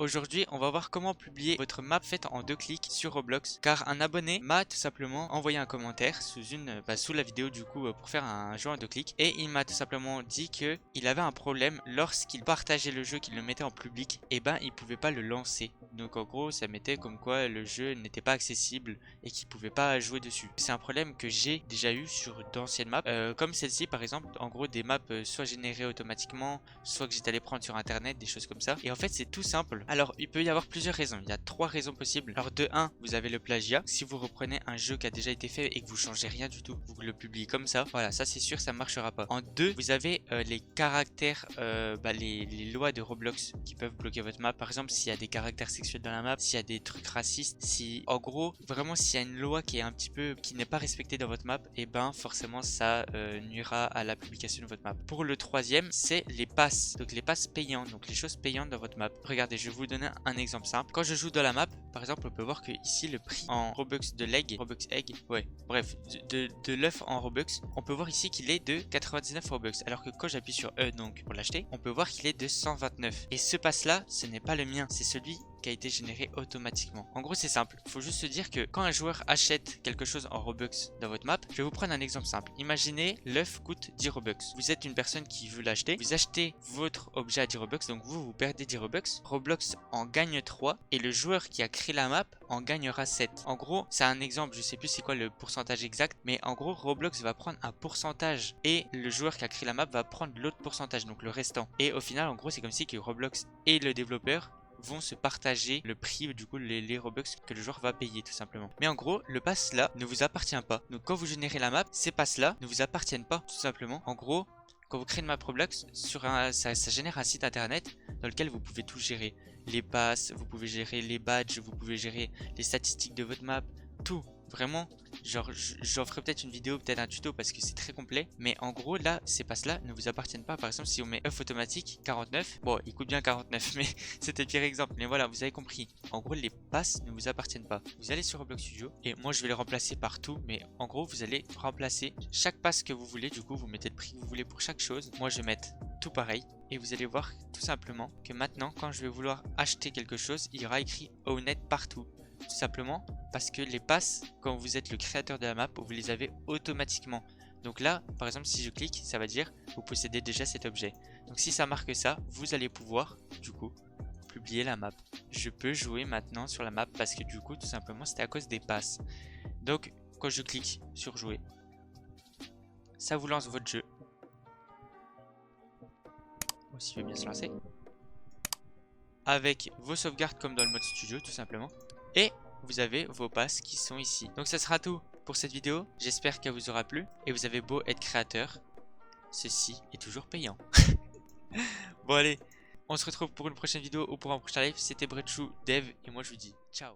Aujourd'hui, on va voir comment publier votre map faite en 2 clics sur Roblox. Car un abonné m'a tout simplement envoyé un commentaire sous la vidéo du coup pour faire un jeu en 2 clics. Et il m'a tout simplement dit que il avait un problème lorsqu'il partageait le jeu, qu'il le mettait en public. Et ben il pouvait pas le lancer. Donc en gros ça mettait comme quoi le jeu n'était pas accessible et qu'il pouvait pas jouer dessus. C'est un problème que j'ai déjà eu sur d'anciennes maps. Comme celle-ci par exemple. En gros des maps soit générées automatiquement, soit que j'étais allé prendre sur internet, des choses comme ça. Et en fait c'est tout simple. Alors, il peut y avoir plusieurs raisons. Il y a 3 raisons possibles. Alors, de 1, vous avez le plagiat. Si vous reprenez un jeu qui a déjà été fait et que vous changez rien du tout, vous le publiez comme ça, voilà, ça c'est sûr, ça marchera pas. En 2, vous avez les caractères, les lois de Roblox qui peuvent bloquer votre map. Par exemple, s'il y a des caractères sexuels dans la map, s'il y a des trucs racistes, si, en gros, vraiment, s'il y a une loi qui est un petit peu, qui n'est pas respectée dans votre map, et ben, forcément, ça nuira à la publication de votre map. Pour le 3e, c'est les passes. Donc, les passes payantes, donc les choses payantes dans votre map. Regardez, je vais vous donner un exemple simple. Quand je joue dans la map, par exemple, on peut voir que ici le prix en Robux de l'egg, Robux egg, ouais, bref, de l'œuf en Robux, on peut voir ici qu'il est de 99 Robux. Alors que quand j'appuie sur E donc pour l'acheter, on peut voir qu'il est de 129. Et ce pass là, ce n'est pas le mien, c'est celui qui a été généré automatiquement. En gros c'est simple, il faut juste se dire que quand un joueur achète quelque chose en Robux dans votre map, je vais vous prendre un exemple simple. Imaginez l'œuf coûte 10 Robux. Vous êtes une personne qui veut l'acheter, vous achetez votre objet à 10 Robux, donc vous perdez 10 Robux. Roblox en gagne 3 et le joueur qui a créé la map en gagnera 7. En gros, c'est un exemple, je sais plus c'est quoi le pourcentage exact, mais en gros Roblox va prendre un pourcentage et le joueur qui a créé la map va prendre l'autre pourcentage, donc le restant. Et au final, en gros, c'est comme si que Roblox et le développeur vont se partager le prix, du coup les Robux que le joueur va payer tout simplement. Mais en gros, le pass là ne vous appartient pas. Donc quand vous générez la map, ces passes là ne vous appartiennent pas tout simplement. En gros, quand vous créez une map Roblox, ça génère un site internet dans lequel vous pouvez tout gérer. Les passes, vous pouvez gérer les badges, vous pouvez gérer les statistiques de votre map, tout. Vraiment, genre j'en ferai peut-être une vidéo, peut-être un tuto parce que c'est très complet. Mais en gros là, ces passes là ne vous appartiennent pas. Par exemple si on met œuf automatique 49, bon il coûte bien 49 mais c'était le pire exemple. Mais voilà, vous avez compris. En gros les passes ne vous appartiennent pas. Vous allez sur Roblox Studio et moi je vais les remplacer partout. Mais en gros vous allez remplacer chaque passe que vous voulez. Du coup vous mettez le prix que vous voulez pour chaque chose. Moi je vais mettre tout pareil. Et vous allez voir tout simplement que maintenant quand je vais vouloir acheter quelque chose, il y aura écrit Own It partout. Tout simplement parce que les passes, quand vous êtes le créateur de la map, vous les avez automatiquement. Donc là, par exemple, si je clique, ça va dire vous possédez déjà cet objet. Donc si ça marque ça, vous allez pouvoir, du coup, publier la map. Je peux jouer maintenant sur la map parce que du coup, tout simplement, c'était à cause des passes. Donc, quand je clique sur jouer, ça vous lance votre jeu. Aussi, il veut bien se lancer. Avec vos sauvegardes comme dans le mode studio, tout simplement. Et vous avez vos passes qui sont ici. Donc ça sera tout pour cette vidéo. J'espère qu'elle vous aura plu. Et vous avez beau être créateur, ceci est toujours payant. Bon allez, on se retrouve pour une prochaine vidéo ou pour un prochain live. C'était Bretchou Dev et moi je vous dis ciao.